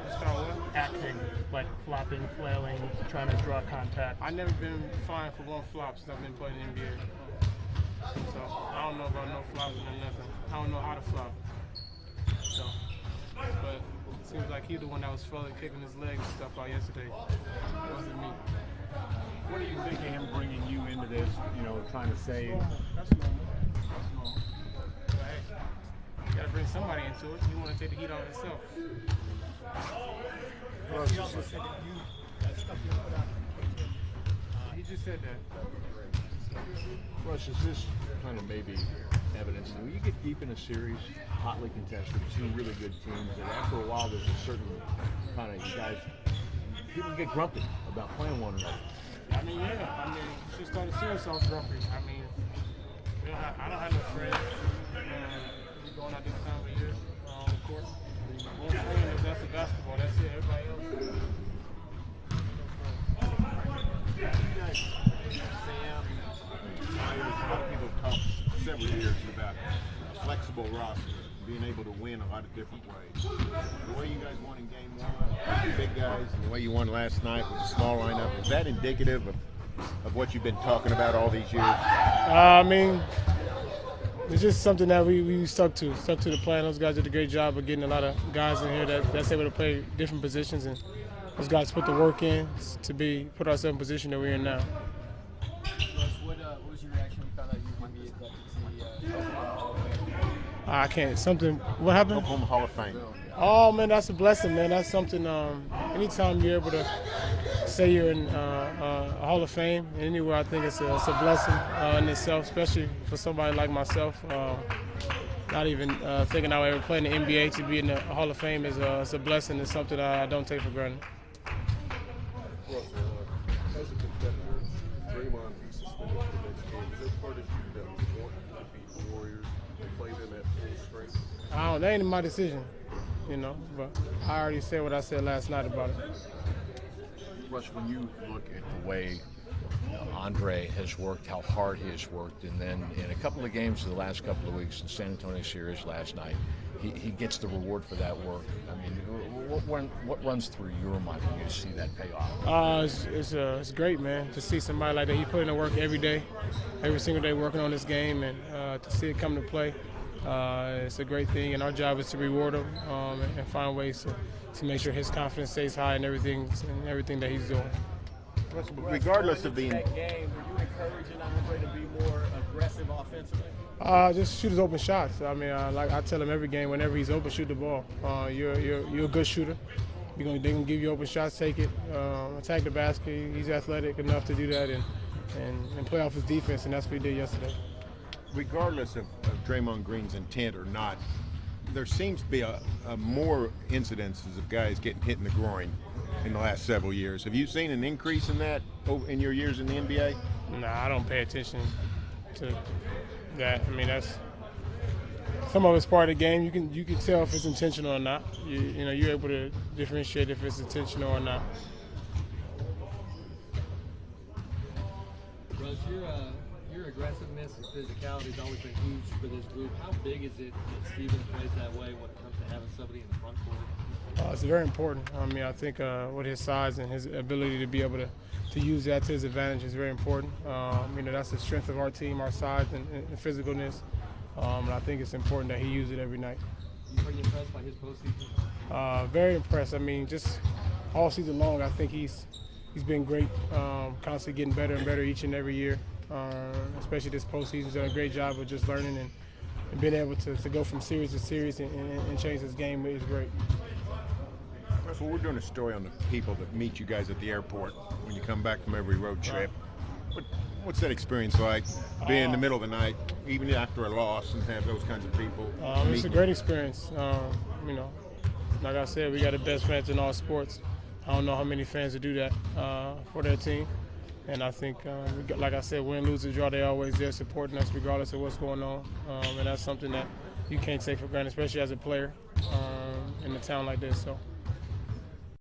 Superstar what? Acting, like flopping, flailing, trying to draw contact. I've never been fined for one flop since I've been playing in the NBA. So I don't know about no flopping or nothing. I don't know how to flop. So, but it seems like he's the one that was flailing, kicking his leg and stuff out yesterday. It wasn't me. What do you think of him bringing you into this, trying to say? That's normal. That's normal. But hey, you gotta bring somebody into it. You want to take the heat off yourself. He also said that that stuff you put out. He just said that. Russ, is this kind of maybe evidence that when you get deep in a series, hotly contested, two really good teams, that after a while there's a certain kind of, people get grumpy about playing one another? I mean, yeah. I mean, she started series off grumpy. I mean, I don't have no friends. We going out this time of year on the court. One friend is that's the basketball. That's it. Everybody else. A lot of people have talked several years about a flexible roster, being able to win a lot of different ways. The way you guys won in game one, with the big guys, and the way you won last night with the small lineup, is that indicative of what you've been talking about all these years? I mean, it's just something that we stuck to the plan. Those guys did a great job of getting a lot of guys in here that's able to play different positions, and those guys put the work in to put ourselves in the position that we're in now. What was your reaction when you found out you were going to be inducted to the Oklahoma Hall of Fame? I can't. Something. What happened? Oklahoma Hall of Fame. Oh man, that's a blessing, man. That's something. Anytime you're able to say you're in a Hall of Fame anywhere, I think it's a blessing in itself, especially for somebody like myself. Not even thinking I would ever play in the NBA, to be in the Hall of Fame is a blessing. It's something I don't take for granted. Russ, as a competitor, Draymond being suspended for the next game. Is there part of you that was wanting to beat the Warriors and play them at full strength? That ain't my decision, but I already said what I said last night about it. Russ, when you look at the way Andre has worked, how hard he has worked, and then in a couple of games the last couple of weeks, in San Antonio series last night, he gets the reward for that work. I mean, what runs through your mind when you see that payoff? It's great, man, to see somebody like that. He put in the work every day, every single day working on this game, and to see it come to play, it's a great thing. And our job is to reward him and find ways to make sure his confidence stays high in everything that he's doing. Regardless of being that game, were you encouraging Andre to be more aggressive offensively? Just shoot his open shots. I mean, like I tell him every game, whenever he's open, shoot the ball. You're a good shooter. They gonna give you open shots, take it, attack the basket. He's athletic enough to do that and play off his defense, and that's what he did yesterday. Regardless of Draymond Green's intent or not, there seems to be a more incidences of guys getting hit in the groin in the last several years. Have you seen an increase in that in your years in the NBA? Nah, I don't pay attention to that. I mean, that's some of it's part of the game. You can tell if it's intentional or not. You're able to differentiate if it's intentional or not. Russ, your aggressiveness and physicality has always been huge for this group. How big is it that Steven plays that way when it comes to having somebody in the front court? It's very important. I mean, I think with his size and his ability to be able to use that to his advantage is very important. That's the strength of our team, our size and physicalness. And I think it's important that he uses it every night. Are you impressed by his postseason? Very impressed. I mean, just all season long, I think he's been great, constantly getting better and better each and every year. Especially this postseason, he's done a great job of just learning and being able to go from series to series and change his game is great. So we're doing a story on the people that meet you guys at the airport when you come back from every road trip. What's that experience like, being in the middle of the night, even after a loss, and have those kinds of people? It's a great experience. Like I said, we got the best fans in all sports. I don't know how many fans would do that for their team. And I think, like I said, win, lose, or draw, they're always there supporting us regardless of what's going on. And that's something that you can't take for granted, especially as a player in a town like this. So.